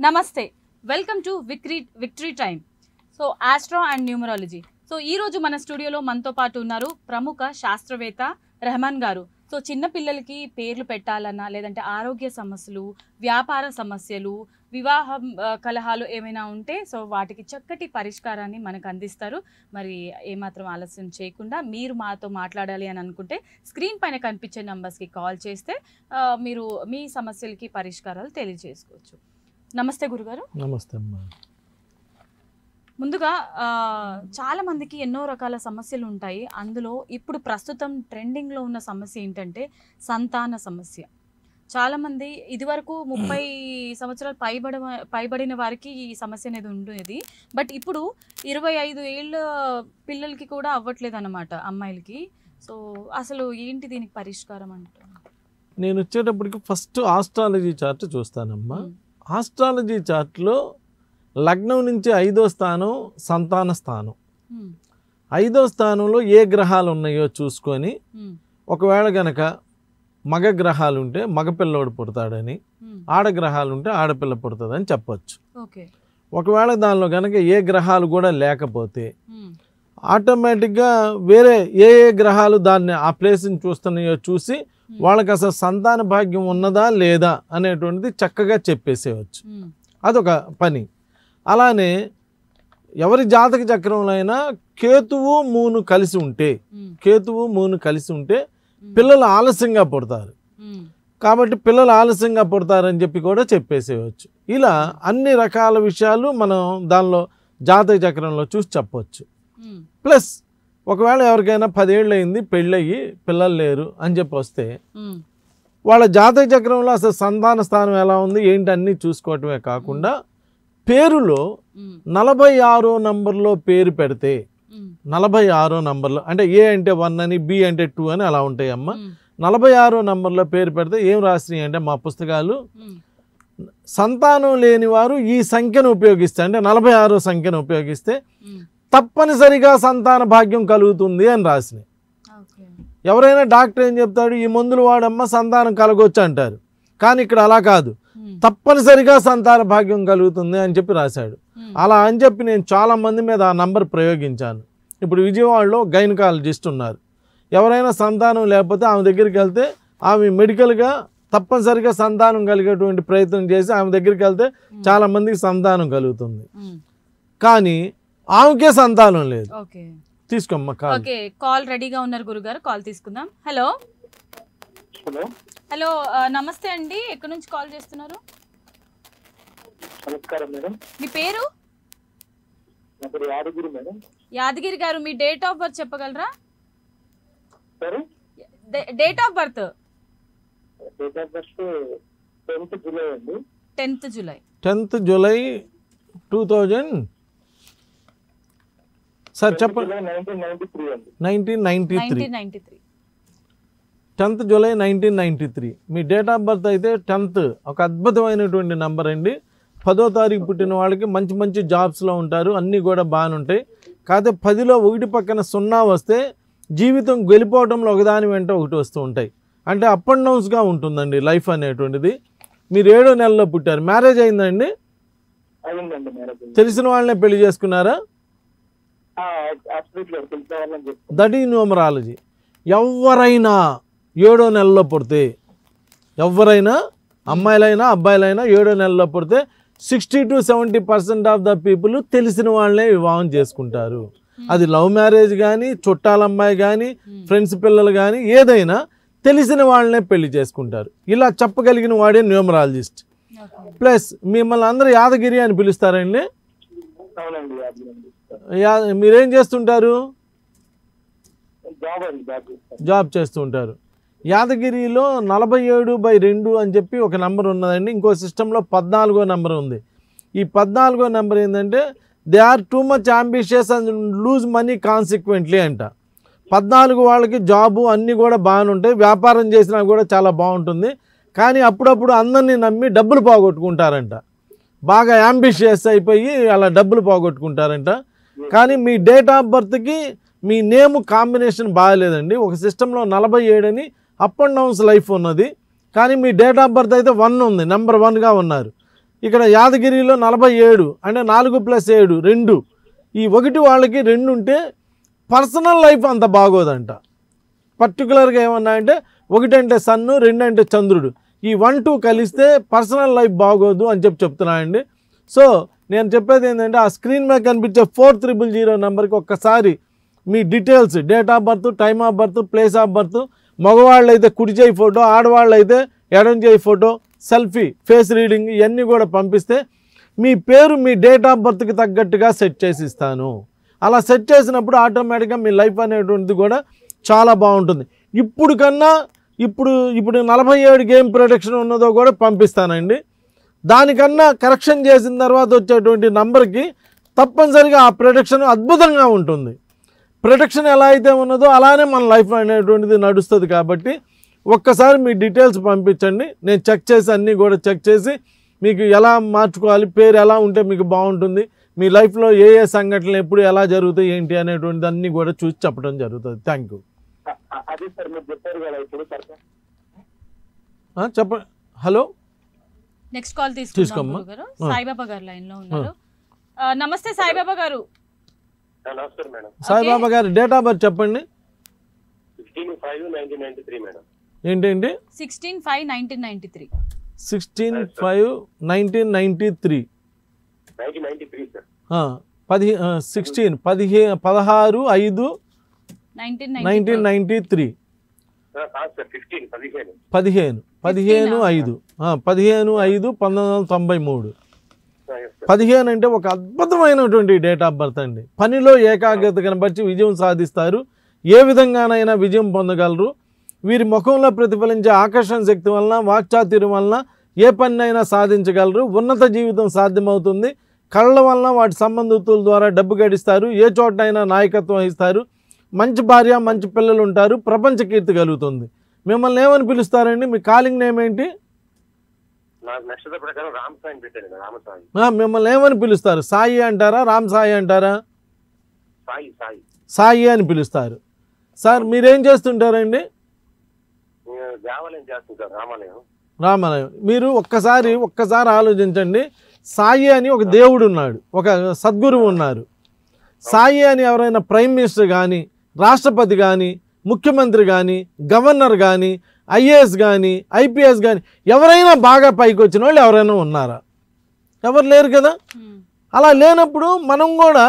నమస్తే, welcome to victory time. So astro and numerology. So ఈ రోజు మన స్టూడియోలో మనతో పాటు ఉన్నారు ప్రముఖ శాస్త్రవేత్త రెహమాన్ గారు. సో చిన్న పిల్లలకి పేర్లు పెట్టాలన్నా, లేదంటే ఆరోగ్య సమస్యలు, వ్యాపార సమస్యలు, వివాహం కలహాలు ఏమైనా ఉంటే సో వాటికి చక్కటి పరిష్కారాన్ని మనకు అందిస్తారు. మరి ఏమాత్రం ఆలస్యం చేయకుండా మీరు మాతో మాట్లాడాలి అని అనుకుంటే స్క్రీన్ పైన కనిపించే నంబర్స్కి కాల్ చేస్తే మీరు మీ సమస్యలకి పరిష్కారాలు తెలియజేసుకోవచ్చు. నమస్తే గురుగారు. నమస్తే అమ్మా. ముందుగా చాలా మందికి ఎన్నో రకాల సమస్యలు ఉంటాయి. అందులో ఇప్పుడు ప్రస్తుతం ట్రెండింగ్లో ఉన్న సమస్య ఏంటంటే సంతాన సమస్య. చాలామంది ఇదివరకు 30 సంవత్సరాలు పైబడిన వారికి ఈ సమస్య అనేది ఉండేది. బట్ ఇప్పుడు 25 ఏళ్ళ పిల్లలకి కూడా అవ్వట్లేదు అన్నమాట, అమ్మాయిలకి. సో అసలు ఏంటి దీనికి పరిష్కారం అంటారు? నేను వచ్చేటప్పటికి ఫస్ట్ ఆస్ట్రాలజీ చార్ట్ చూస్తానమ్మా. ఆస్ట్రాలజీ చార్ట్లో లగ్నం నుంచి 5వ స్థానం సంతాన స్థానం. 5వ స్థానంలో ఏ గ్రహాలు ఉన్నాయో చూసుకొని, ఒకవేళ గనక మగ గ్రహాలు ఉంటే మగపిల్లవాడు పుడతాడని, ఆడగ్రహాలు ఉంటే ఆడపిల్ల పుడుతుందని చెప్పచ్చు. ఒకవేళ దానిలో కనుక ఏ గ్రహాలు కూడా లేకపోతే ఆటోమేటిక్గా వేరే ఏ ఏ గ్రహాలు దాన్ని ఆ ప్లేస్ని చూస్తున్నాయో చూసి వాళ్ళకి అసలు సంతాన భాగ్యం ఉన్నదా లేదా అనేటువంటిది చక్కగా చెప్పేసేయచ్చు. అదొక పని. అలానే ఎవరి జాతక చక్రంలో అయినా కేతువు మూను కలిసి ఉంటే పిల్లలు ఆలస్యంగా పుడతారు. కాబట్టి పిల్లలు ఆలస్యంగా పుడతారని చెప్పి కూడా చెప్పేసేయచ్చు. ఇలా అన్ని రకాల విషయాలు మనం దానిలో జాతక చక్రంలో చూసి చెప్పవచ్చు. ప్లస్ ఒకవేళ ఎవరికైనా 10 ఏళ్ళు అయింది, పెళ్ళయ్యి పిల్లలు లేరు అని చెప్పి వస్తే వాళ్ళ జాతక చక్రంలో అసలు సంతాన స్థానం ఎలా ఉంది ఏంటి అన్నీ చూసుకోవటమే కాకుండా పేరులో 46వ నంబర్లో పేరు పెడితే, 46వ నంబర్లో అంటే ఏ అంటే 1 అని, బి అంటే 2 అని అలా ఉంటాయి అమ్మ. 46వ నంబర్లో పేరు పెడితే ఏం రాసినాయి అంటే మా పుస్తకాలు, సంతానం లేని వారు ఈ సంఖ్యను ఉపయోగిస్తే, అంటే 46వ సంఖ్యను ఉపయోగిస్తే తప్పనిసరిగా సంతాన భాగ్యం కలుగుతుంది అని రాసినాయి. ఎవరైనా డాక్టర్ ఏం చెప్తాడు, ఈ మందులు వాడమ్మ సంతానం కలగొచ్చు అంటారు. కానీ ఇక్కడ అలా కాదు, తప్పనిసరిగా సంతాన భాగ్యం కలుగుతుంది అని చెప్పి రాశాడు. అలా అని చెప్పి నేను చాలా మంది మీద ఆ నంబర్ ప్రయోగించాను. ఇప్పుడు విజయవాడలో గైనకాలజిస్ట్ ఉన్నారు. ఎవరైనా సంతానం లేకపోతే ఆమె దగ్గరికి వెళ్తే ఆమె మెడికల్గా తప్పనిసరిగా సంతానం కలిగేటువంటి ప్రయత్నం చేసి ఆమె దగ్గరికి వెళ్తే చాలా మందికి సంతానం కలుగుతుంది. కానీ ఆమెకే సంతానం లేదు. తీసుకోమ్మా కాల్. కాల్ రెడీగా ఉన్నారు గురుగారు, కాల్ తీసుకుందాం. హలో హలో నమస్తే అండి, ఎక్కడి నుంచి కాల్ చేస్తున్నారు? నమస్కారం మేడం. మీ పేరు? యాదగిరి మేడం. యాదగిరి గారు, మీ డేట్ ఆఫ్ బర్త్ చెప్పగలరా? Date of birth 10th July అండి. 10th జూలై 2000 సార్ చెప్పండి. 1993. 10th July 1993 me date of birth అయితే 10th ఒక అద్భుతమైనటువంటి నెంబర్ అండి. 10వ తారీఖు పుట్టిన వాళ్ళకి మంచి మంచి జాబ్స్లో ఉంటారు, అన్నీ కూడా బాగానే ఉంటాయి. కాకపోతే 10లో 1 పక్కన 0 వస్తే జీవితం గెలిపోవడంలో ఒకదాని వెంట ఒకటి వస్తూ ఉంటాయి. అంటే అప్ అండ్ డౌన్స్గా ఉంటుందండి లైఫ్ అనేటువంటిది. మీరు 7వ నెలలో పుట్టారు. మ్యారేజ్ అయిందండి? తెలిసిన వాళ్ళనే పెళ్లి చేసుకున్నారా? That is numerology. ఎవరైనా 7వ నెలలో పుడితే, ఎవరైనా అమ్మాయిలైనా అబ్బాయిలైనా 7వ నెలలో పుడితే 60 to 70% ఆఫ్ ద పీపుల్ తెలిసిన వాళ్ళనే వివాహం చేసుకుంటారు. అది లవ్ మ్యారేజ్ కానీ, చుట్టాల అమ్మాయి కానీ, ఫ్రెండ్స్ పిల్లలు కానీ, ఏదైనా తెలిసిన వాళ్ళనే పెళ్లి చేసుకుంటారు. ఇలా చెప్పగలిగిన వాడే న్యూమరాలజిస్ట్. ప్లస్ మిమ్మల్ని అందరూ యాదగిరి అని పిలుస్తారండి. మీరేం చేస్తుంటారు? జాబ్ చేస్తూ ఉంటారు. యాదగిరిలో 47/2 అని చెప్పి ఒక నెంబర్ ఉన్నదండి. ఇంకో సిస్టంలో 14వ నెంబర్ ఉంది. ఈ 14వ నెంబర్ ఏంటంటే they are too much ambitious and lose money consequently అంట. 14 వాళ్ళకి జాబు అన్నీ కూడా బాగానే ఉంటాయి, వ్యాపారం చేసినా కూడా చాలా బాగుంటుంది. కానీ అప్పుడప్పుడు అందరినీ నమ్మి డబ్బులు పోగొట్టుకుంటారంట. బాగా అంబిషియస్ అయిపోయి అలా డబ్బులు పోగొట్టుకుంటారంట. కానీ మీ డేట్ ఆఫ్ బర్త్కి మీ నేమ్ కాంబినేషన్ బాగాలేదండి. ఒక సిస్టంలో 47 అని అప్ అండ్ డౌన్స్ లైఫ్ ఉన్నది. కానీ మీ డేట్ ఆఫ్ బర్త్ అయితే 1 ఉంది, నెంబర్ 1గా ఉన్నారు. ఇక్కడ యాదగిరిలో 47 అంటే 4+7 2. ఈ 1 వాళ్ళకి 2 ఉంటే పర్సనల్ లైఫ్ అంత బాగోదంట. పర్టికులర్గా ఏమన్నా అంటే 1 అంటే సన్ను, 2 అంటే చంద్రుడు, ఈ 1, 2 కలిస్తే పర్సనల్ లైఫ్ బాగోదు అని చెప్తున్నానండి. సో నేను చెప్పేది ఏంటంటే ఆ స్క్రీన్ మీద కనిపించే 4000 నెంబర్కి ఒక్కసారి మీ details, date of birth, time of birth, place of birth, మగవాళ్ళు అయితే కుడి చేయి ఫోటో, ఆడవాళ్ళు అయితే ఎడం చేయి ఫోటో, సెల్ఫీ, ఫేస్ రీడింగ్ ఇవన్నీ కూడా పంపిస్తే మీ పేరు మీ డేట్ ఆఫ్ బర్త్కి తగ్గట్టుగా సెట్ చేసి ఇస్తాను. అలా సెట్ చేసినప్పుడు ఆటోమేటిక్గా మీ లైఫ్ అనేటువంటిది కూడా చాలా బాగుంటుంది. ఇప్పుడు 47 గేమ్ ప్రొడక్షన్ ఉన్నదో కూడా పంపిస్తానండి. దానికన్నా కరెక్షన్ చేసిన తర్వాత వచ్చేటువంటి నంబర్కి తప్పనిసరిగా ఆ ప్రొడక్షన్ అద్భుతంగా ఉంటుంది. ప్రొడక్షన్ ఎలా అయితే ఉన్నదో అలానే మన లైఫ్ అనేటువంటిది నడుస్తుంది. కాబట్టి ఒక్కసారి మీ డీటెయిల్స్ పంపించండి, నేను చెక్ చేసి అన్నీ కూడా చెక్ చేసి మీకు ఎలా మార్చుకోవాలి, పేరు ఎలా ఉంటే మీకు బాగుంటుంది, మీ లైఫ్లో ఏ సంఘటనలు ఎప్పుడు ఎలా జరుగుతాయి ఏంటి అనేటువంటిది అన్నీ కూడా చూసి చెప్పడం జరుగుతుంది. Thank you. చెప్పండి. హలో, నెక్స్ట్ కాల్ తీసుకోమ్మా. సాయిబాబా గారు లైన్ లో ఉన్నారు. నమస్తే సాయిబాబా గారు. సాయిబాబా గారు డేట్ ఆఫ్ బర్త్ చెప్పండి. 16/5/1993 మేడం. ఏంటండి? 16/5/1993. 16/5/1993. 1993 సార్. 16/5/1993. 15/5/1993. 15 అంటే ఒక అద్భుతమైనటువంటి డేట్ ఆఫ్ బర్త్ అండి. పనిలో ఏకాగ్రత కనబరిచి విజయం సాధిస్తారు, ఏ విధంగానైనా విజయం పొందగలరు. వీరి ముఖంలో ప్రతిఫలించే ఆకర్షణ శక్తి వలన, వాక్చాతుర్యం వలన ఏ పనినైనా సాధించగలరు. ఉన్నత జీవితం సాధ్యమవుతుంది. కళ్ళ వలన వాటి సంబంధితుల ద్వారా డబ్బు గడిస్తారు, ఏ చోటనైనా నాయకత్వం వహిస్తారు, మంచి భార్య మంచి పిల్లలు ఉంటారు, ప్రపంచ కీర్తి కలుగుతుంది. మిమ్మల్ని ఏమని పిలుస్తారండి? మీ కాలింగ్ నేమ్ ఏంటి? మిమ్మల్ని ఏమని పిలుస్తారు? సాయి అంటారా, రామ్ సాయి అంటారా? సాయి అని పిలుస్తారు. సార్ మీరేం చేస్తుంటారండి? రామాలయం. మీరు ఒక్కసారి ఆలోచించండి. సాయి అని ఒక దేవుడు ఉన్నాడు, ఒక సద్గురువు ఉన్నారు. సాయి అని ఎవరైనా ప్రైమ్ మినిస్టర్ కానీ, రాష్ట్రపతి కానీ, ముఖ్యమంత్రి కానీ, గవర్నర్ కానీ, ఐఏఎస్ కానీ, ఐపీఎస్ కానీ ఎవరైనా బాగా పైకి వచ్చిన వాళ్ళు ఎవరైనా ఉన్నారా? ఎవరు లేరు కదా. అలా లేనప్పుడు మనం కూడా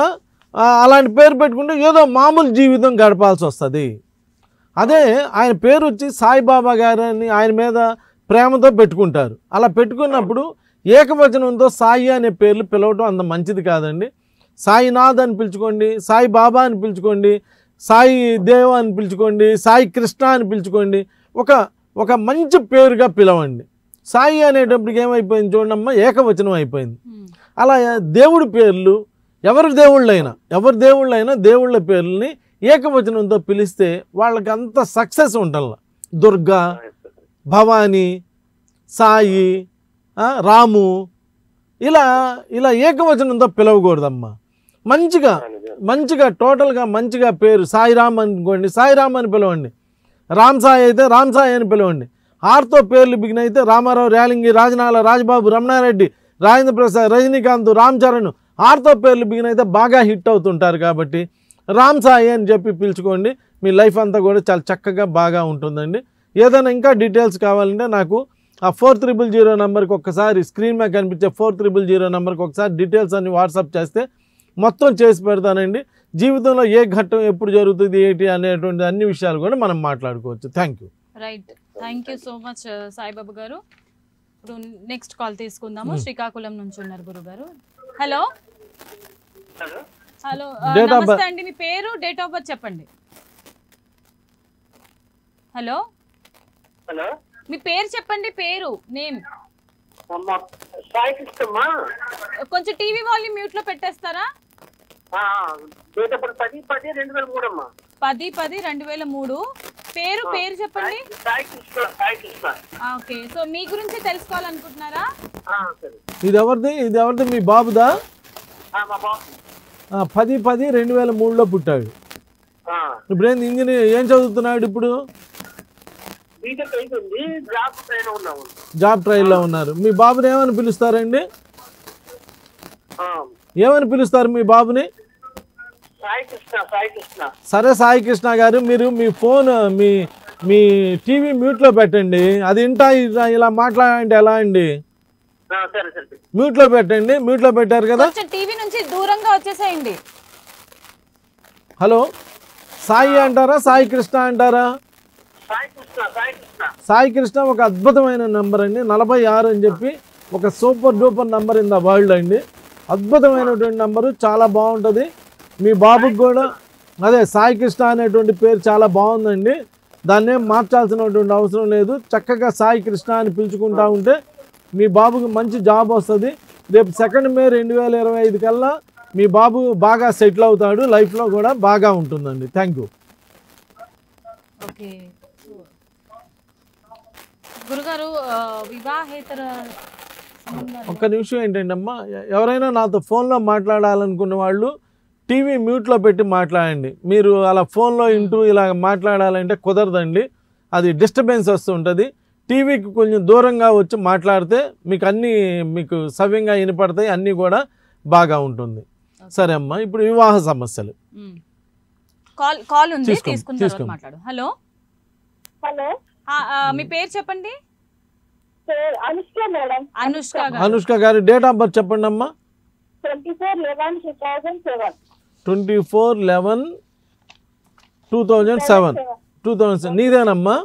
అలాంటి పేరు పెట్టుకుంటే ఏదో మామూలు జీవితం గడపాల్సి వస్తుంది. అదే ఆయన పేరు వచ్చి సాయిబాబా గారు అని ఆయన మీద ప్రేమతో పెట్టుకుంటారు. అలా పెట్టుకున్నప్పుడు ఏకవచనంతో సాయి అనే పేర్లు పిలవటం అంత మంచిది కాదండి. సాయినాథ్ అని పిలుచుకోండి, సాయి బాబా అని పిలుచుకోండి, సాయి దేవ్ అని పిలుచుకోండి, సాయి కృష్ణ అని పిలుచుకోండి. ఒక మంచి పేరుగా పిలవండి. సాయి అనేటప్పటికి ఏమైపోయింది చూడమ్మా, ఏకవచనం అయిపోయింది. అలా దేవుడి పేర్లు ఎవరి దేవుళ్ళైనా దేవుళ్ళ పేర్లని ఏకవచనంతో పిలిస్తే వాళ్ళకి అంత సక్సెస్ ఉండాల. దుర్గా, భవానీ, సాయి, రాము ఇలా ఏకవచనంతో పిలవకూడదమ్మా. మంచిగా టోటల్గా మంచిగా పేరు సాయిరామ్ అనుకోండి, సాయిరామ్ అని పిలవండి. రామ్ సాయి అయితే రామ్ సాయి అని పిలవండి. ఆర్తో పేర్లు బిగిన అయితే రామారావు, ర్యాలింగి, రాజనాల, రాజబాబు, రమణారెడ్డి, రాజేంద్ర ప్రసాద్, రజనీకాంత్, రామ్ చరణ్ ఆర్తో పేర్లు బిగిన అయితే బాగా హిట్ అవుతుంటారు. కాబట్టి రామ్ సాయి అని చెప్పి పిలుచుకోండి. మీ లైఫ్ అంతా కూడా చాలా చక్కగా బాగా ఉంటుందండి. ఏదైనా ఇంకా డీటెయిల్స్ కావాలంటే నాకు ఆ 4000 నెంబర్కి ఒక్కసారి, స్క్రీన్ మీద కనిపించే 4000 నెంబర్కి ఒకసారి డీటెయిల్స్ అన్ని వాట్సాప్ చేస్తే మొత్తం చేసి పెడతానండి. జీవితంలో ఏ ఘట్టం ఎప్పుడు జరుగుతుంది ఏంటి అనేటువంటి అన్ని విషయాలు కూడా మనం మాట్లాడుకోవచ్చు. Thank you. Right, thank you so much Saibaba గారు. ఇప్పుడు నెక్స్ట్ కాల్ తీసుకుందాము. శ్రీకాకుళం నుంచి ఉన్నారు గురుగారు. హలో నమస్తే అండి, మీ పేరు, డేట్ ఆఫ్ బర్త్ చెప్పండి. హలో, మీ పేరు చెప్పండి, పేరు, నేమ్. కొంచెం టీవీ వాల్యూమ్ మ్యూట్ లో పెట్టేస్తారా? 10/10/2003. పేరు చెప్పండి. ఓకే, సో మీ గురించి తెలుసుకోవాలనుకుంటున్నారా? ఇది ఎవరిది? మీ బాబుదా? 10/10/2003 పుట్టాడు. ఇప్పుడు ఇంజనీర్ ఏం చదువుతున్నాడు? ఇప్పుడు బీటెక్ అయిపోయింది, జాబ్ ట్రైన్ ఉన్నాము. జాబ్ ట్రైల్లో ఉన్నారు. మీ బాబుని ఏమని పిలుస్తారండి? ఏమని పిలుస్తారు మీ బాబుని? సాయి కృష్ణ. సాయి కృష్ణ. సరే సాయి కృష్ణ గారు, మీరు మీ ఫోన్ మీ టీవీ మ్యూట్లో పెట్టండి. అది ఇలా మాట్లాడండి ఎలా అండి? సరే సరే మ్యూట్లో పెట్టండి. మ్యూట్లో పెట్టారు కదా, టీవీ నుంచి దూరంగా వచ్చేసేయండి. హలో, సాయి అంటారా సాయి కృష్ణ అంటారా? సాయి కృష్ణ. సాయి కృష్ణ. సాయి కృష్ణ ఒక అద్భుతమైన నెంబర్ అండి, 46 అని చెప్పి ఒక super duper number in the world అండి. అద్భుతమైనటువంటి నెంబరు, చాలా బాగుంటుంది. మీ బాబుకి కూడా అదే సాయి కృష్ణ అనేటువంటి పేరు చాలా బాగుందండి. దాన్ని ఏం మార్చాల్సినటువంటి అవసరం లేదు. చక్కగా సాయి కృష్ణ అని పిలుచుకుంటా ఉంటే మీ బాబుకి మంచి జాబ్ వస్తుంది. రేపు 2 మే 2025 కల్లా మీ బాబు బాగా సెటిల్ అవుతాడు, లైఫ్లో కూడా బాగా ఉంటుందండి. Thank you. ఓకే గురుగారు, వివాహేతర ఒక్క నిమిషం ఏంటండి అమ్మా, ఎవరైనా నాతో ఫోన్లో మాట్లాడాలనుకున్న వాళ్ళు టీవీ మ్యూట్లో పెట్టి మాట్లాడండి. మీరు అలా ఫోన్లో ఇంటూ ఇలా మాట్లాడాలంటే కుదరదండి, అది డిస్టర్బెన్స్ వస్తుంటుంది. టీవీకి కొంచెం దూరంగా వచ్చి మాట్లాడితే మీకు సవ్యంగా వినపడతాయి, అన్నీ కూడా బాగా ఉంటుంది. సరే అమ్మా, ఇప్పుడు వివాహ సమస్యలు. కాల్ ఉంది, తీసుకుంటారు, మాట్లాడు. హలో హలో, మీ పేరు చెప్పండి. అనుష్క మేడం. అనుష్క గారి డేట్ ఆఫ్ బర్త్ చెప్పండి అమ్మా. 24/11/2007. 24/11/2007. నీదేనమ్మా?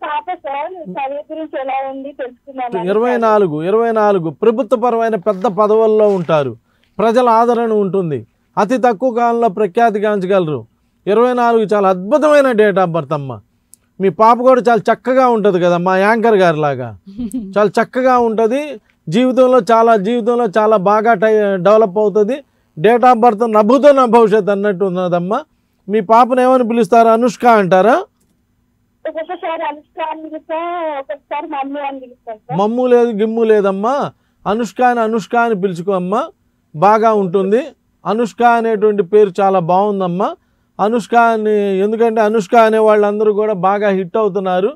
పాప సార్, చదువు గురించి ఎలా ఉంది తెలుసుకున్నాను. 24 ప్రభుత్వపరమైన పెద్ద పదవుల్లో ఉంటారు, ప్రజల ఆదరణ ఉంటుంది, అతి తక్కువ కాలంలో ప్రఖ్యాతిగాంచగలరు. 24 చాలా అద్భుతమైన డేట్ ఆఫ్ బర్త్ అమ్మ. మీ పాప కూడా చాలా చక్కగా ఉంటుంది కదమ్మా, యాంకర్ గారి లాగా చాలా చక్కగా ఉంటుంది. జీవితంలో చాలా బాగా డెవలప్ అవుతుంది. డేట్ ఆఫ్ బర్త్ నభూతో నా భవిష్యత్ అన్నట్టు ఉన్నదమ్మా. మీ పాపను ఏమని పిలుస్తారా? అనుష్క అంటారా? ఒక్కొక్కసారి అనుష్క అని పిలుస్తా, ఒక్కొక్కసారి మమ్మీ అని పిలుస్తాను. మమ్ము లేదు గిమ్ము లేదమ్మా, అనుష్క అని పిలుచుకో అమ్మా, బాగా ఉంటుంది. అనుష్క అనేటువంటి పేరు చాలా బాగుందమ్మా. అనుష్క అని, ఎందుకంటే అనుష్క అనే వాళ్ళందరూ కూడా బాగా హిట్ అవుతున్నారు.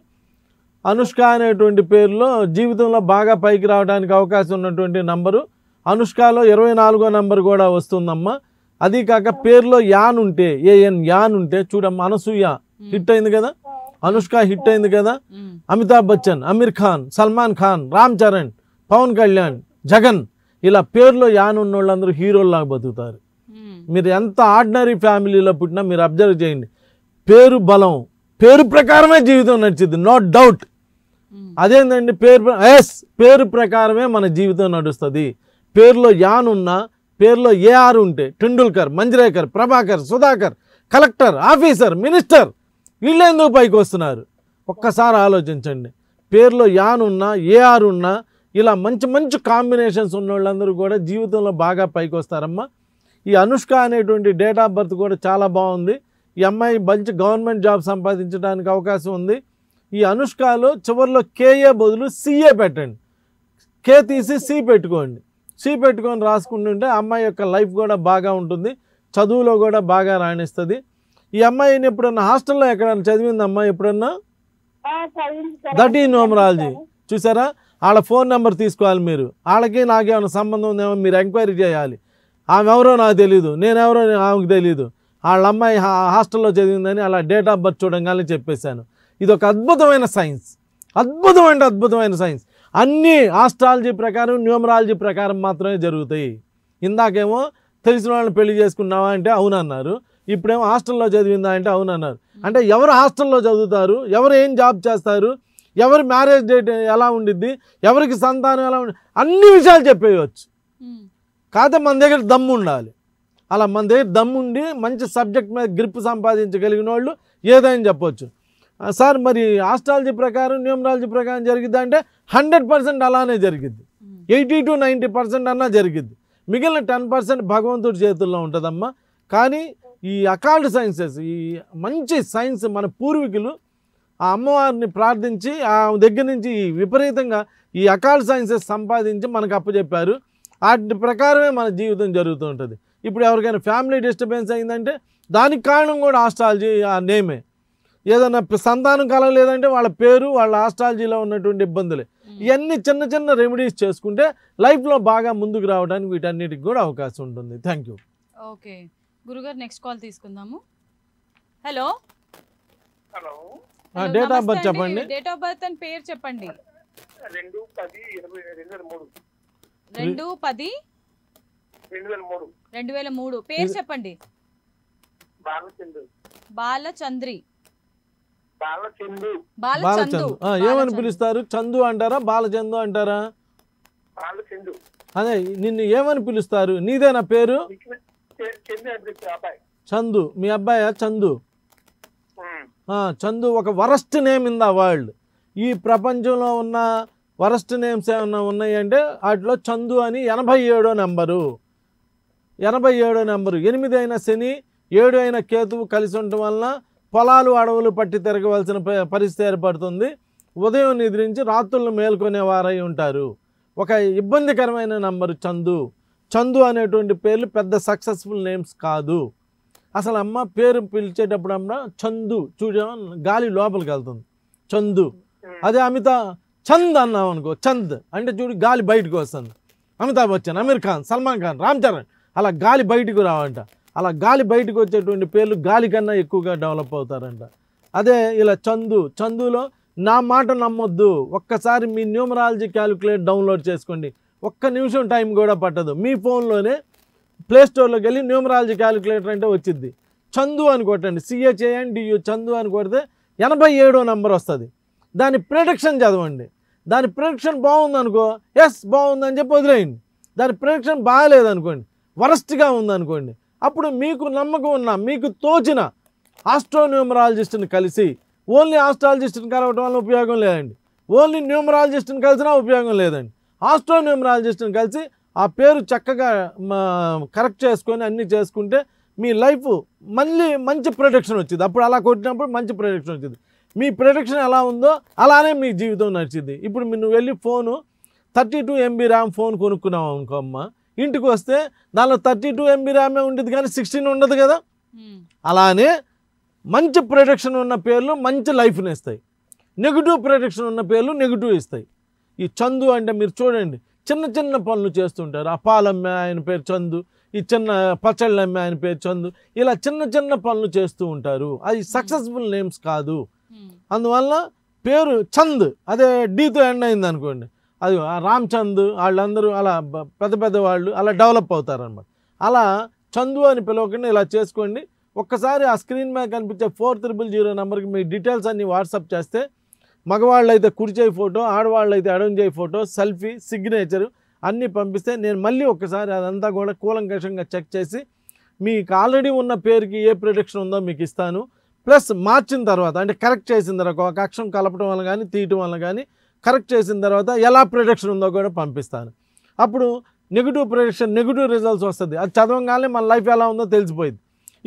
అనుష్క అనేటువంటి పేరులో జీవితంలో బాగా పైకి రావడానికి అవకాశం ఉన్నటువంటి నంబరు. అనుష్కలో 24వ నంబర్ కూడా వస్తుందమ్మా. అది కాక పేరులో యాన్ ఉంటే, యాన్ ఉంటే చూడమ్మా, అనసూయ హిట్ అయింది కదా, అనుష్క హిట్ అయింది కదా. అమితాబ్ బచ్చన్, అమీర్ ఖాన్, సల్మాన్ ఖాన్, రామ్ చరణ్, పవన్ కళ్యాణ్, జగన్, ఇలా పేరులో యాన్ ఉన్న వాళ్ళందరూ హీరోల్లాగా బతుకుతారు. మీరు ఎంత ఆర్డినరీ ఫ్యామిలీలో పుట్టినా మీరు అబ్జర్వ్ చేయండి, పేరు బలం, పేరు ప్రకారమే జీవితం నడిచింది, నో డౌట్. అదేంటండి, పేరు ప్రకారమే మన జీవితం నడుస్తుంది. పేరులో యాన్ ఉన్నా, పేరులో ఏఆర్ ఉంటే Tendulkar, Manjrekar, Prabhakar, Sudhakar, collector, officer, minister, వీళ్ళెందుకు పైకి వస్తున్నారు? ఒక్కసారి ఆలోచించండి. పేరులో యాన్ ఉన్నా, ఏఆర్ ఉన్నా, ఇలా మంచి కాంబినేషన్స్ ఉన్న వాళ్ళందరూ కూడా జీవితంలో బాగా పైకి వస్తారమ్మా. ఈ అనుష్క అనేటువంటి డేట్ ఆఫ్ బర్త్ కూడా చాలా బాగుంది. ఈ అమ్మాయి మంచి గవర్నమెంట్ జాబ్ సంపాదించడానికి అవకాశం ఉంది. ఈ అనుష్కలో చివరిలో కేఏ బదులు సిఏ పెట్టండి, కే తీసి సి పెట్టుకోండి. సి పెట్టుకొని రాసుకుంటుంటే అమ్మాయి యొక్క లైఫ్ కూడా బాగా ఉంటుంది, చదువులో కూడా బాగా రాణిస్తుంది. ఈ అమ్మాయిని ఎప్పుడన్నా హాస్టల్లో ఎక్కడన్నా చదివిందమ్మా ఎప్పుడన్నా? దట్ ఈ న్యూమరాలజీ చూసారా? వాళ్ళ ఫోన్ నెంబర్ తీసుకోవాలి మీరు. వాళ్ళకి నాకేమైనా సంబంధం ఉందేమో మీరు ఎంక్వైరీ చేయాలి. ఆమె ఎవరో నాకు తెలీదు, నేనెవరో ఆమెకు తెలీదు. వాళ్ళ అమ్మాయి హాస్టల్లో చదివిందని అలా డేట్ ఆఫ్ బర్త్ చూడంగానే చెప్పేశాను. ఇది ఒక అద్భుతమైన సైన్స్, అద్భుతమైన సైన్స్. అన్నీ ఆస్ట్రాలజీ ప్రకారం, న్యూమరాలజీ ప్రకారం మాత్రమే జరుగుతాయి. ఇందాకేమో తెలిసిన వాళ్ళని పెళ్లి చేసుకున్నావా అంటే అవునన్నారు, ఇప్పుడేమో హాస్టల్లో చదివిందా అంటే అవునన్నారు. అంటే ఎవరు హాస్టల్లో చదువుతారు, ఎవరు ఏం జాబ్ చేస్తారు, ఎవరి మ్యారేజ్ డేట్ ఎలా ఉండిద్ది, ఎవరికి సంతానం ఎలా ఉండి, అన్ని విషయాలు చెప్పేయవచ్చు. కాకపోతే మన దగ్గర దమ్ము ఉండాలి. అలా మన దగ్గర దమ్ముండి మంచి సబ్జెక్ట్ మీద గ్రిప్ సంపాదించగలిగిన వాళ్ళు ఏదైనా చెప్పొచ్చు. సార్ మరి ఆస్ట్రాలజీ ప్రకారం, న్యూమరాలజీ ప్రకారం జరిగిద్దా అంటే 100% అలానే జరిగిద్ది. 80 to 90% అన్నా జరిగిద్ది. మిగిలిన 10% భగవంతుడి చేతుల్లో ఉంటుందమ్మా. కానీ ఈ అకాల్డ్ సైన్సెస్, ఈ మంచి సైన్స్, మన పూర్వీకులు ఆ అమ్మవారిని ప్రార్థించి ఆ దగ్గర నుంచి విపరీతంగా ఈ అకాల్డ్ సైన్సెస్ సంపాదించి మనకు అప్పచెప్పారు. వాటి ప్రకారమే మన జీవితం జరుగుతూ ఉంటుంది. ఇప్పుడు ఎవరికైనా ఫ్యామిలీ డిస్టర్బెన్స్ అయిందంటే దానికి కారణం కూడా ఆస్ట్రాలజీ, ఆ నేమే. ఏదైనా సంతానం కలగలేదంటే వాళ్ళ పేరు, వాళ్ళ ఆస్ట్రాలజీలో ఉన్నటువంటి ఇబ్బందులే. ఇవన్నీ చిన్న చిన్న రెమెడీస్ చేసుకుంటే లైఫ్లో బాగా ముందుకు రావడానికి వీటన్నిటికి కూడా అవకాశం ఉంటుంది. Thank you. ఓకే గురుగారు, నెక్స్ట్ కాల్ తీసుకుందాము. Hello, hello, date of birth చెప్పండి. డేట్ ఆఫ్ బర్త్ అండ్ పేరు చెప్పండి. 2/10/2003. పేరు చెప్పండి. బాలచంద్రి. బాలచందు. ఏమని పిలుస్తారు? చందు అంటారా, బాలచందు అంటారా? అదే, నిన్ను ఏమని పిలుస్తారు? నీదేనా పేరు? చందు. మీ అబ్బాయా చందు? చందు ఒక worst name in the world. ఈ ప్రపంచంలో ఉన్న వరస్ట్ నేమ్స్ ఏమన్నా ఉన్నాయంటే వాటిలో చందు అని 87వ నెంబరు. 87వ నెంబరు. 8 అయిన శని, 7 అయిన కేతువు కలిసి ఉండటం వలన పొలాలు అడవులు పట్టి తిరగవలసిన పరిస్థితి ఏర్పడుతుంది. ఉదయం నిద్రించి రాత్రులను మేల్కొనేవారై ఉంటారు. ఒక ఇబ్బందికరమైన నంబరు చందు. చందు అనేటువంటి పేర్లు పెద్ద సక్సెస్ఫుల్ నేమ్స్ కాదు. అసలు అమ్మ పేరు పిలిచేటప్పుడు అమ్మ చందు చూడ గాలి లోపలికి వెళ్తుంది, చందు. అదే చంద్ అన్నాం అనుకో, చంద్ అంటే చూడు గాలి బయటకు వస్తుంది. అమితాబ్ బచ్చన్, అమీర్ ఖాన్, సల్మాన్ ఖాన్, రామ్ చరణ్ అలా గాలి బయటకు రావంట. అలా గాలి బయటకు వచ్చేటువంటి పేర్లు గాలి కన్నా ఎక్కువగా డెవలప్ అవుతారంట. అదే ఇలా చందు. చందులో నా మాట నమ్మొద్దు, ఒక్కసారి మీ న్యూమరాలజీ క్యాలిక్యులేట్ డౌన్లోడ్ చేసుకోండి. ఒక్క నిమిషం టైం కూడా పట్టదు. మీ ఫోన్లోనే ప్లేస్టోర్లోకి వెళ్ళి న్యూమరాలజీ క్యాలిక్యులేటర్ అంటే వచ్చింది. చందు అని కొట్టండి, CHANDU చందు అని కొడితే 87వ నెంబర్ వస్తుంది. దాని ప్రిడిక్షన్ చదవండి. దాని ప్రిడిక్షన్ బాగుందనుకో, ఎస్ బాగుందని చెప్పి వదిలేయండి. దాని ప్రిడిక్షన్ బాగాలేదనుకోండి, వరస్ట్గా ఉందనుకోండి, అప్పుడు మీకు నమ్మకం ఉన్న, మీకు తోచిన ఆస్ట్రోన్యూమరాలజిస్ట్ని కలిసి, ఓన్లీ ఆస్ట్రాలజిస్ట్ని కలవటం వల్ల ఉపయోగం లేదండి, ఓన్లీ న్యూమరాలజిస్ట్ని కలిసినా ఉపయోగం లేదండి. ఆస్ట్రోన్యూమరాలజిస్ట్ని కలిసి ఆ పేరు చక్కగా కరెక్ట్ చేసుకొని అన్నీ చేసుకుంటే మీ లైఫ్ మళ్ళీ మంచి ప్రొడక్షన్ వచ్చింది. అప్పుడు అలా కొట్టినప్పుడు మంచి ప్రొడక్షన్ వచ్చింది. మీ ప్రొడక్షన్ ఎలా ఉందో అలానే మీ జీవితం నడిచింది. ఇప్పుడు నువ్వు వెళ్ళి ఫోను 32 MB ర్యామ్ ఫోన్ కొనుక్కున్నావు అనుకో అమ్మ, ఇంటికి వస్తే దానిలో 32 MB ర్యామే ఉంటుంది కానీ 16 ఉండదు కదా. అలానే మంచి ప్రొడక్షన్ ఉన్న పేర్లు మంచి లైఫ్ని ఇస్తాయి, నెగిటివ్ ప్రొడక్షన్ ఉన్న పేర్లు నెగిటివ్ ఇస్తాయి. ఈ చందు అంటే మీరు చూడండి, చిన్న చిన్న పనులు చేస్తుంటారు. అపాలమ్మే ఆయన పేరు చందు, ఈ చిన్న పచ్చళ్ళమ్మే ఆయన పేరు చందు, ఇలా చిన్న చిన్న పనులు చేస్తూ ఉంటారు. అది సక్సెస్ఫుల్ నేమ్స్ కాదు. అందువల్ల పేరు చంద్ అదే డీతో ఎండ్ అయింది అనుకోండి, అది రామ్ చంద్ వాళ్ళందరూ అలా పెద్ద పెద్ద వాళ్ళు అలా డెవలప్ అవుతారనమాట. అలా చందు అని పిలవకుండా ఇలా చేసుకోండి. ఒక్కసారి ఆ స్క్రీన్ మీద కనిపించే 4000 నెంబర్కి మీ డీటెయిల్స్ అన్నీ వాట్సాప్ చేస్తే, మగవాళ్ళు అయితే కుడి చేయి ఫోటో, ఆడవాళ్ళు అయితే ఎడమ చేయి ఫోటో, సెల్ఫీ, సిగ్నేచరు అన్నీ పంపిస్తే నేను మళ్ళీ ఒక్కసారి అదంతా కూడా కూలంకషంగా చెక్ చేసి మీకు ఆల్రెడీ ఉన్న పేరుకి ఏ ప్రొడక్షన్ ఉందో మీకు ఇస్తాను. ప్లస్ మార్చిన తర్వాత అంటే కరెక్ట్ చేసిన తర్వాత ఒక అక్షరం కలపడం వల్ల కానీ తీయటం వల్ల కానీ కరెక్ట్ చేసిన తర్వాత ఎలా ప్రొడక్షన్ ఉందో కూడా పంపిస్తాను. అప్పుడు నెగిటివ్ ప్రొడక్షన్ నెగిటివ్ రిజల్ట్స్ వస్తుంది. అది చదవగానే మన లైఫ్ ఎలా ఉందో తెలిసిపోయింది.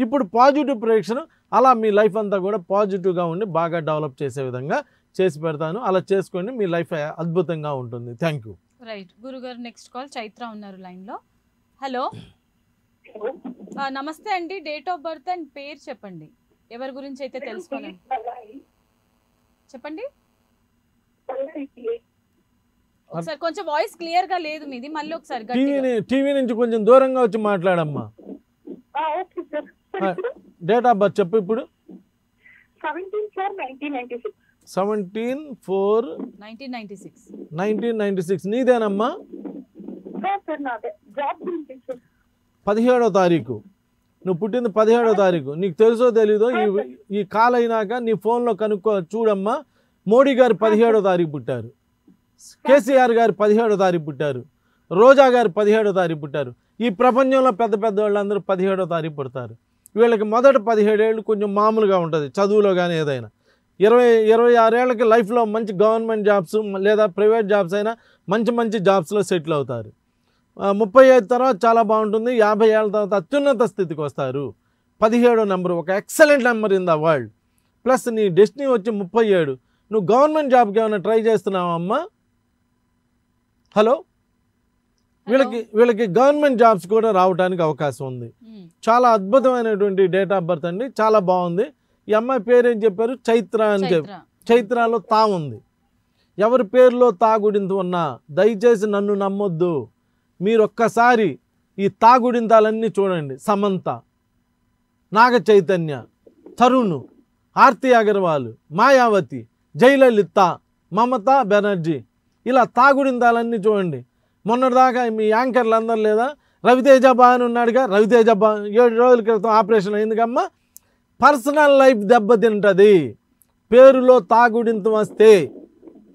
ఇప్పుడు పాజిటివ్ ప్రొడక్షన్ అలా మీ లైఫ్ అంతా కూడా పాజిటివ్గా ఉండి బాగా డెవలప్ చేసే విధంగా చేసి పెడతాను. అలా చేసుకోండి, మీ లైఫ్ అద్భుతంగా ఉంటుంది. Thank you. రైట్ గురుగారు, నెక్స్ట్ కాల్ చైత్ర ఉన్నారు లైన్లో. హలో, నమస్తే అండి. డేట్ ఆఫ్ బర్త్ అండ్ పేరు చెప్పండి, ఎవరి గురించి అయితే తెలుసుకోవాలి చెప్పండి. ఒకసారి కొంచెం వాయిస్ క్లియర్ గా లేదు మీది, మళ్ళీ ఒకసారి టీవీ నుంచి కొంచెం దూరంగా వచ్చి మాట్లాడమ్మా. డేట్ ఆఫ్ బర్త్ చెప్పు ఇప్పుడు. 17/4/1996. నీదేనమ్మా? 17వ తారీఖు. నువ్వు పుట్టింది 17వ తారీఖు. నీకు తెలుసో తెలీదో ఈ కాల్ అయినాక నీ ఫోన్లో కనుక్కో చూడమ్మా. మోడీ గారు 17వ తారీఖు పుట్టారు, కేసీఆర్ గారు 17వ తారీఖు పుట్టారు, రోజా గారు 17వ తారీఖు పుట్టారు. ఈ ప్రపంచంలో పెద్ద పెద్ద వాళ్ళందరూ 17వ తారీఖు పుడతారు. వీళ్ళకి మొదట 17 ఏళ్ళు కొంచెం మామూలుగా ఉంటుంది చదువులో కానీ ఏదైనా. 26 ఏళ్ళకి లైఫ్లో మంచి గవర్నమెంట్ జాబ్స్ లేదా ప్రైవేట్ జాబ్స్ అయినా మంచి మంచి జాబ్స్లో సెటిల్ అవుతారు. 35 తర్వాత చాలా బాగుంటుంది. 50 ఏళ్ళ తర్వాత అత్యున్నత స్థితికి వస్తారు. 17వ నెంబర్ ఒక excellent number in the world. Plus నీ డెస్టినీ వచ్చి 37. నువ్వు గవర్నమెంట్ జాబ్కి ఏమైనా ట్రై చేస్తున్నావా అమ్మా? హలో, వీళ్ళకి గవర్నమెంట్ జాబ్స్ కూడా రావడానికి అవకాశం ఉంది. చాలా అద్భుతమైనటువంటి డేట్ ఆఫ్ బర్త్ అండి, చాలా బాగుంది. ఈ అమ్మాయి పేరు ఏం చెప్పారు? చైత్ర అని చెప్పి. చైత్ర. చైత్రాలో తా ఉంది. ఎవరి పేరులో తాగుడింత ఉన్నా దయచేసి నన్ను నమ్మొద్దు. మీరు ఒక్కసారి ఈ తాగుడింతాలన్నీ చూడండి. సమంత, నాగ చైతన్య, తరుణ్, ఆర్తి అగర్వాల్, మాయావతి, జయలలిత, మమతా బెనర్జీ, ఇలా తాగుడింతాలన్నీ చూడండి. మొన్నటిదాకా మీ యాంకర్లు అందరు లేదా? రవితేజ బా అని ఉన్నాడుగా, రవితేజ బా 7 రోజుల క్రితం ఆపరేషన్ అయిందికమ్మా. పర్సనల్ లైఫ్ దెబ్బతింటుంది. పేరులో తాగుడింత వస్తే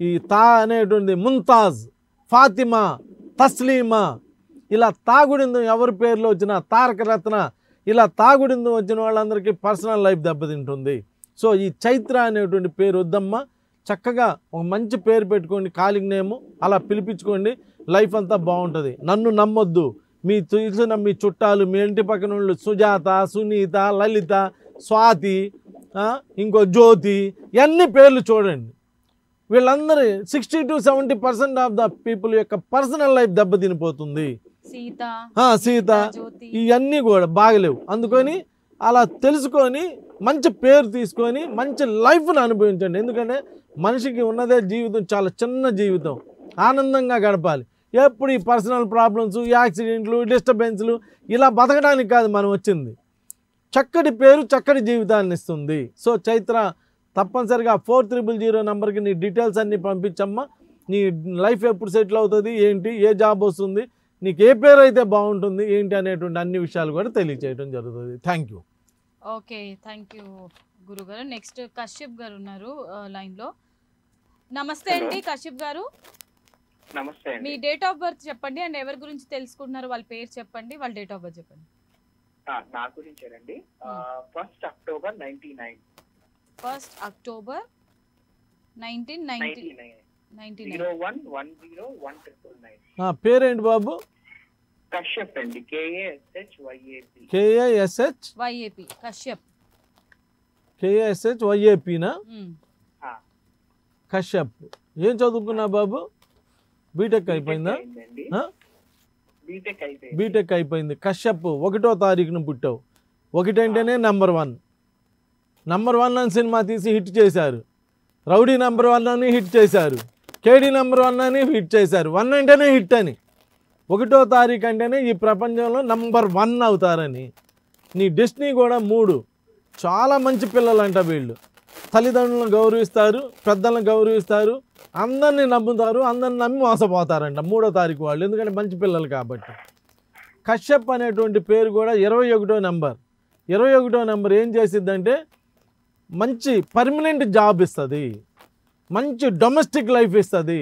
ఈ తా అనేటువంటి ముంతాజ్, ఫాతిమా, తస్లీమా, ఇలా తాగుడిందం ఎవరి పేరులో వచ్చినా, తారక రత్న, ఇలా తాగుడిందం వచ్చిన వాళ్ళందరికీ పర్సనల్ లైఫ్ దెబ్బతింటుంది. సో ఈ చైత్ర అనేటువంటి పేరు వద్దమ్మా. చక్కగా ఒక మంచి పేరు పెట్టుకోండి, కాలింగ్ నేము అలా పిలిపించుకోండి. లైఫ్ అంతా బాగుంటుంది. నన్ను నమ్మొద్దు. మీ తెలిసిన మీ చుట్టాలు, మీ ఇంటి పక్కన వాళ్ళు సుజాత, సునీత, లలిత, స్వాతి, ఇంకో జ్యోతి, ఇవన్నీ పేర్లు చూడండి. వీళ్ళందరూ 60 to 70% ఆఫ్ ద పీపుల్ యొక్క పర్సనల్ లైఫ్ దెబ్బతినిపోతుంది. సీత, ఇవన్నీ కూడా బాగలేవు. అందుకని అలా తెలుసుకొని మంచి పేరు తీసుకొని మంచి లైఫ్ను అనుభవించండి. ఎందుకంటే మనిషికి ఉన్నదే జీవితం, చాలా చిన్న జీవితం, ఆనందంగా గడపాలి. ఎప్పుడు ఈ పర్సనల్ ప్రాబ్లమ్స్, యాక్సిడెంట్లు, డిస్టర్బెన్స్లు ఇలా బతకడానికి కాదు మనం వచ్చింది. చక్కటి పేరు చక్కటి జీవితాన్ని ఇస్తుంది. సో చైత్ర, తప్పనిసరిగా 4000 నెంబర్కి నీ డీటెయిల్స్ అన్నీ పంపించమ్మా. నీ లైఫ్ ఎప్పుడు సెటిల్ అవుతుంది, ఏంటి, ఏ జాబ్ వస్తుంది, నీకు ఏ పేరు అయితే బాగుంటుంది ఏంటి అనేటువంటి అన్ని విషయాలు కూడా తెలియచేయడం జరుగుతుంది. Thank you. Okay, thank you గురుగారు. నెక్స్ట్ కశ్యప్ గారు ఉన్నారు లైన్లో. నమస్తే అండి కశ్యప్ గారు. నమస్తే. మీ డేట్ ఆఫ్ బర్త్ చెప్పండి అండ్ ఎవరి గురించి తెలుసుకుంటున్నారు వాళ్ళ పేరు చెప్పండి, వాళ్ళ డేట్ ఆఫ్ బర్త్ చెప్పండి. నా గురించేనండి. 1st October 1999. 1st October 1999. 01101999. పేరేంటి బాబు? కశ్యప్ అండి. KASHYAP. YAP కశ్యప్. KASHYAPనా? కశ్యప్. ఏం చదువుకున్నా బాబు? బీటెక్ అయిపోయిందా? బీటెక్ అయిపోయింది. కశ్యప్ 1వ తారీఖున పుట్టావు. 1 అంటేనే నెంబర్ 1. నెంబర్ 1 అని సినిమా తీసి హిట్ చేశారు. రౌడీ నెంబర్ 1 అని హిట్ చేశారు. కేడీ నెంబర్ 1 అని హిట్ చేశారు. 1 అంటేనే హిట్ అని. 1వ తారీఖు అంటేనే ఈ ప్రపంచంలో నెంబర్ 1 అవుతారని. నీ డెస్టినీ కూడా 3. చాలా మంచి పిల్లలంట వీళ్ళు. తల్లిదండ్రులను గౌరవిస్తారు, పెద్దలను గౌరవిస్తారు, అందరినీ నమ్ముతారు, అందరిని నమ్మి మోసపోతారంట 3వ తారీఖు వాళ్ళు, ఎందుకంటే మంచి పిల్లలు కాబట్టి. కశ్యప్ అనేటువంటి పేరు కూడా 21వ నెంబర్. 21వ నెంబర్ ఏం చేసిద్దంటే మంచి పర్మనెంట్ జాబ్ ఇస్తుంది, మంచి డొమెస్టిక్ లైఫ్ ఇస్తుంది.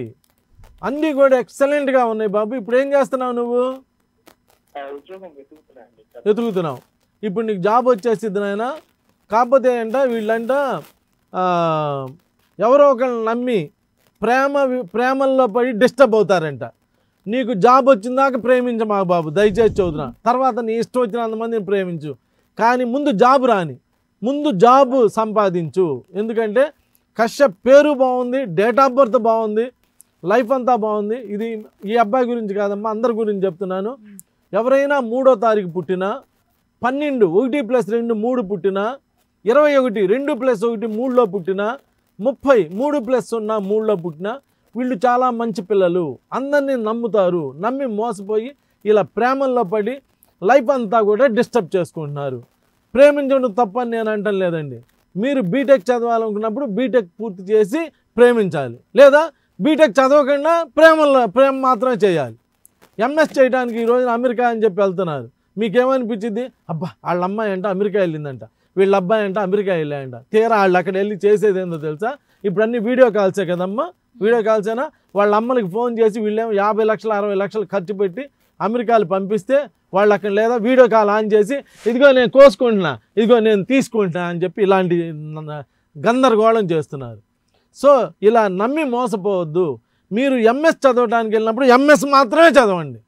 అన్నీ కూడా ఎక్సలెంట్గా ఉన్నాయి బాబు. ఇప్పుడు ఏం చేస్తున్నావు నువ్వు? వెతుకుతున్నావు. ఇప్పుడు నీకు జాబ్ వచ్చేసిద్ది నాయన. కాకపోతే ఏంట వీళ్ళంట ఎవరో ఒకరిని నమ్మి ప్రేమల్లో పడి డిస్టర్బ్ అవుతారంట. నీకు జాబ్ వచ్చిందాక ప్రేమించమాకు బాబు, దయచేసి చదువుతున్నా. తర్వాత నీ ఇష్టం వచ్చినంతమందిని ప్రేమించు, కానీ ముందు జాబ్ రాని, ముందు జాబ్ సంపాదించు. ఎందుకంటే కశ్యప్ పేరు బాగుంది, డేట్ ఆఫ్ బర్త్ బాగుంది, లైఫ్ అంతా బాగుంది. ఇది ఈ అబ్బాయి గురించి కాదమ్మా, అందరి గురించి చెప్తున్నాను. ఎవరైనా 3వ తారీఖు పుట్టినా, 12 1 + 2 3 పుట్టినా, 21 2 + 1 3లో పుట్టినా, 30 3 + 0 3లో పుట్టినా, వీళ్ళు చాలా మంచి పిల్లలు. అందరినీ నమ్ముతారు, నమ్మి మోసపోయి ఇలా ప్రేమల్లో పడి లైఫ్ అంతా కూడా డిస్టర్బ్ చేసుకుంటున్నారు. ప్రేమించడం తప్పని నేను అంటం లేదండి. మీరు బీటెక్ చదవాలనుకున్నప్పుడు బీటెక్ పూర్తి చేసి ప్రేమించాలి, లేదా బీటెక్ చదవకుండా ప్రేమ మాత్రమే చేయాలి. ఎంఎస్ చేయడానికి ఈ రోజున అమెరికా అని చెప్పి వెళ్తున్నారు. మీకేమనిపించింది? అబ్బా వాళ్ళ అమ్మాయి అంట అమెరికా వెళ్ళిందంట, వీళ్ళ అబ్బాయి అంట అమెరికా వెళ్ళాయంట. తీరా వాళ్ళు అక్కడ వెళ్ళి చేసేది ఏందో తెలుసా? ఇప్పుడు అన్ని వీడియో కాల్సే కదమ్మా. వీడియో కాల్సేనా? వాళ్ళ అమ్మలకి ఫోన్ చేసి వీళ్ళేమో 50 లక్షలు 60 లక్షలు ఖర్చు పెట్టి అమెరికాలు పంపిస్తే వాళ్ళు అక్కడ లేదా వీడియో కాల్ ఆన్ చేసి ఇదిగో నేను కోసుకుంటున్నా, ఇదిగో నేను తీసుకుంటున్నా అని చెప్పి ఇలాంటి గందరగోళం చేస్తున్నారు. సో ఇలా నమ్మి మోసపోవద్దు. మీరు ఎంఎస్ చదవడానికి వెళ్ళినప్పుడు ఎంఎస్ మాత్రమే చదవండి.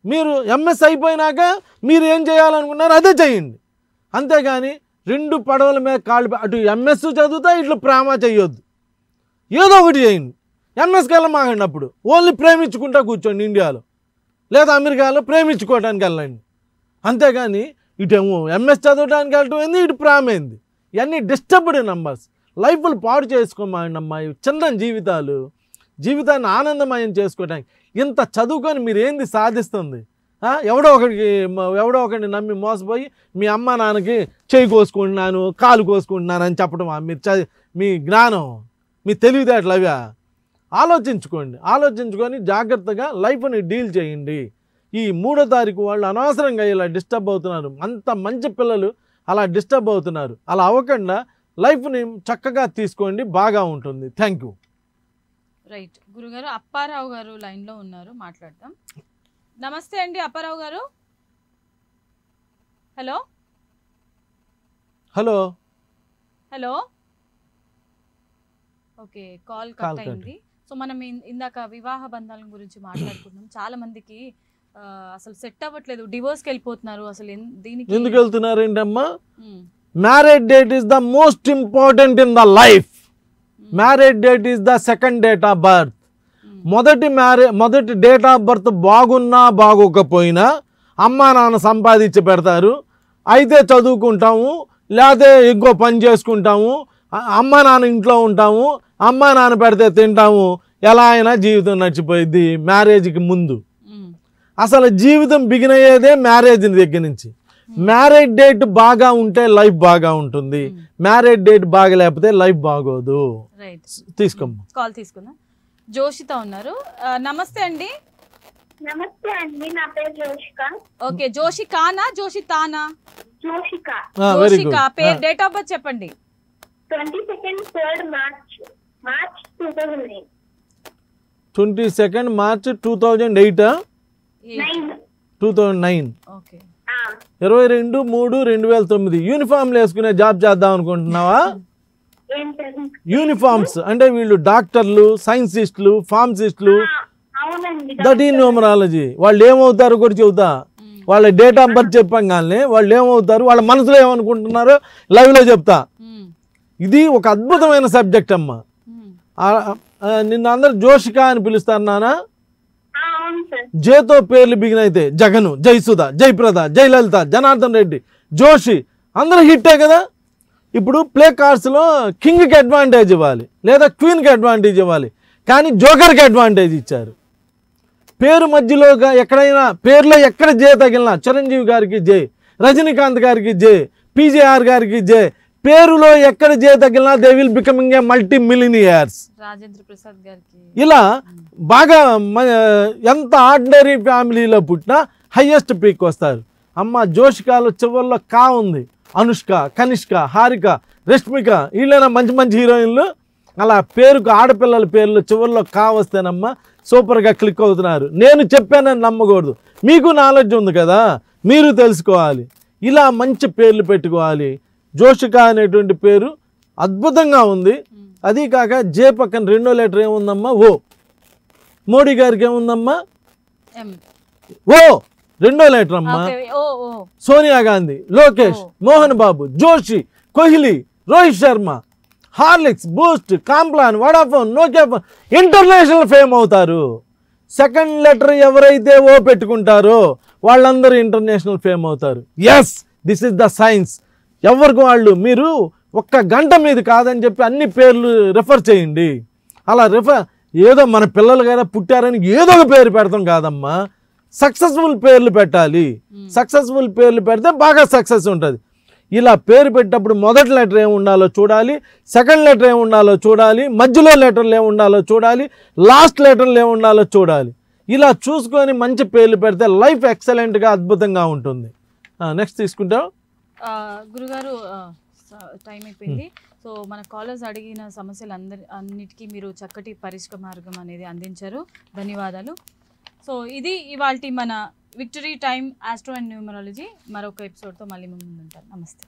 మీరు ఎంఎస్ అయిపోయినాక మీరు ఏం చేయాలనుకున్నారో అదే చేయండి. అంతేగాని 2 పడవల మీద కాళ్ళు, అటు ఎంఎస్ చదువుతా ఇట్లా ప్రేమ చేయొద్దు. ఏదో ఒకటి చేయండి. ఎంఎస్కి వెళ్ళమాకండి. అప్పుడు ఓన్లీ ప్రేమించుకుంటా కూర్చోండి ఇండియాలో, లేదా అమెరికాలో ప్రేమించుకోవడానికి వెళ్ళండి. అంతేగాని ఇటేమో ఎంఎస్ చదవడానికి వెళ్ళటం ఏంది, ఇటు ప్రేమ ఏంది, ఇవన్నీ డిస్టర్బ్డ్ నంబర్స్. లైఫ్లు పాడు చేసుకోమాండమ్మా. చిన్న జీవితాన్ని ఆనందమయం చేసుకోవడానికి ఇంత చదువుకొని మీరు ఏంది సాధిస్తుంది? ఎవడో ఒకడిని నమ్మి మోసపోయి మీ అమ్మ నాన్నకి చేయి కోసుకుంటున్నాను, కాలు కోసుకుంటున్నాను అని చెప్పడమా మీరు? మీ జ్ఞానం, మీ తెలివితేటలు అవా? ఆలోచించుకొని జాగ్రత్తగా లైఫ్ని డీల్ చేయండి. ఈ 3వ తారీఖు వాళ్ళు అనవసరంగా ఇలా డిస్టర్బ్ అవుతున్నారు. అంత మంచి పిల్లలు అలా డిస్టర్బ్ అవుతున్నారు. అలా అవ్వకుండా లైఫ్ని చక్కగా తీసుకోండి, బాగా ఉంటుంది. Thank you. రైట్ గురుగారు. అప్పారావు గారు లైన్లో ఉన్నారు, మాట్లాడతాం. నమస్తే అండి అప్పారావు గారు. Hello hello hello. Okay, call cut అయింది. సో మనం ఇందాక వివాహ బంధాల గురించి మాట్లాడుకున్నాం. చాలా మందికి అసలు సెట్ అవ్వట్లేదు, డివోర్స్కి వెళ్ళిపోతున్నారు. అసలు దీనికి ఎందుకు వెళ్తున్నారు ఏంటమ్మా? Marriage date is the most important in the life. Marriage date is the second date of birth. మొదటి డేట్ ఆఫ్ బర్త్ బాగున్నా బాగోకపోయినా అమ్మా నాన్న సంపాదించి పెడతారు. అయితే చదువుకుంటాము, లేకపోతే ఇంకో పని చేసుకుంటాము, అమ్మా నాన్న ఇంట్లో ఉంటాము, అమ్మా నాన్న పెడితే తింటాము. ఎలా అయినా జీవితం నడిచిపోయింది మ్యారేజ్కి ముందు. అసలు జీవితం బిగిన్ అయ్యేదే మ్యారేజ్ దగ్గర నుంచి. మ్యారేజ్ డేట్ బాగా ఉంటే లైఫ్ బాగా ఉంటుంది, మ్యారేజ్ డేట్ బాగా లేకపోతే లైఫ్ బాగోదు. తీసుకోమ్మా, కాల్ తీసుకుందాం. జోషిత ఉన్నారు. నమస్తే అండి. నమస్తే అండి, నా పేరు జోషిక. ఓకే, జోషికానా జోషితానా? జోషిక. జోషిక పేరు, డేట్ ఆఫ్ బర్త్ చెప్పండి. 22nd 3rd March 2008. 22nd March 2008. 2009. Okay. 22/3/2009. యూనిఫామ్లు వేసుకునే జాబ్ చేద్దాం అనుకుంటున్నావా? యూనిఫామ్స్ అంటే వీళ్ళు డాక్టర్లు, సైన్సిస్టులు, ఫార్మసిస్టులు. దట్ ఈ న్యూమరాలజీ. వాళ్ళు ఏమవుతారు కూడా చెబుతా. వాళ్ళ డేట్ ఆఫ్ బర్త్ చెప్పాం కానీ వాళ్ళు ఏమవుతారు, వాళ్ళ మనసులో ఏమనుకుంటున్నారో లైవ్లో చెప్తా. ఇది ఒక అద్భుతమైన సబ్జెక్ట్ అమ్మా. నిన్న అందరు జోషిక అని పిలుస్తారు నాన్న. జేతో పేర్లు బిగిన్ అయితే జగను, జయసుధ, జయప్రద, జయలలిత, జనార్దన్ రెడ్డి, జోషి అందరూ హిట్టే కదా. ఇప్పుడు ప్లే కార్డ్స్లో కింగ్కి అడ్వాంటేజ్ ఇవ్వాలి లేదా క్వీన్కి అడ్వాంటేజ్ ఇవ్వాలి, కానీ జోకర్కి అడ్వాంటేజ్ ఇచ్చారు. పేరు మధ్యలో ఎక్కడైనా పేరులో ఎక్కడ జే తగిలినా చిరంజీవి గారికి జే, రజనీకాంత్ గారికి జే, పీజేఆర్ గారికి జే. పేరులో ఎక్కడ జే తగిలినా they will becoming a multi millionaires. Rajendra Prasad గారికి ఇలా బాగా ఎంత ఆర్డినరీ ఫ్యామిలీలో పుట్టినా హయ్యెస్ట్ పీక్ వస్తారు. అమ్మ జోషికాలో చివరిలో కా ఉంది. అనుష్క, కనిష్క, హారిక, రష్మిక, వీళ్ళైనా మంచి మంచి హీరోయిన్లు. అలా పేరుకు ఆడపిల్లల పేర్లు చివరిలో కా వస్తేనమ్మా సూపర్గా క్లిక్ అవుతున్నారు. నేను చెప్పానని నమ్మకూడదు, మీకు నాలెడ్జ్ ఉంది కదా, మీరు తెలుసుకోవాలి. ఇలా మంచి పేర్లు పెట్టుకోవాలి. జోషిక అనేటువంటి పేరు అద్భుతంగా ఉంది. అది కాక జే పక్కన 2వ లెటర్ ఏముందమ్మా? ఓ. మోడీ గారికి ఏముందమ్మా? ఓ 2వ లెటర్ అమ్మా. Sonia Gandhi, Lokesh, Mohan Babu, Joshi, Kohli, Rohit Sharma, Horlicks, Boost, Complan, Vodafone, Nokia phone international fame అవుతారు. సెకండ్ లెటర్ ఎవరైతే ఓ పెట్టుకుంటారో వాళ్ళందరూ ఇంటర్నేషనల్ ఫేమ్ అవుతారు. Yes, this is the science. ఎవరికి వాళ్ళు మీరు ఒక్క గంట మీద కాదని చెప్పి అన్ని పేర్లు రెఫర్ చేయండి. అలా ఏదో మన పిల్లలు కదా పుట్టారని ఏదో ఒక పేరు పెడతాం కాదమ్మా. సక్సెస్ఫుల్ పేర్లు పెట్టాలి. సక్సెస్ఫుల్ పేర్లు పెడితే బాగా సక్సెస్ ఉంటుంది. ఇలా పేరు పెట్టేటప్పుడు మొదటి లెటర్ ఏమి ఉండాలో చూడాలి, సెకండ్ లెటర్ ఏమి ఉండాలో చూడాలి, మధ్యలో లెటర్లు ఏమి ఉండాలో చూడాలి, లాస్ట్ లెటర్లు ఏమి ఉండాలో చూడాలి. ఇలా చూసుకొని మంచి పేర్లు పెడితే లైఫ్ ఎక్సలెంట్గా అద్భుతంగా ఉంటుంది. నెక్స్ట్ తీసుకుంటాం. గురుగారు టైం అయిపోయింది. సో మన కాలర్స్ అడిగిన సమస్యలు అన్నిటికీ మీరు చక్కటి పరిష్కార మార్గం అనేది అందించారు. ధన్యవాదాలు. సో ఇది ఇవాల్టి మన victory time astro and numerology. మరొక ఎపిసోడ్తో మళ్ళీ ముందు ఉంటారు. నమస్తే.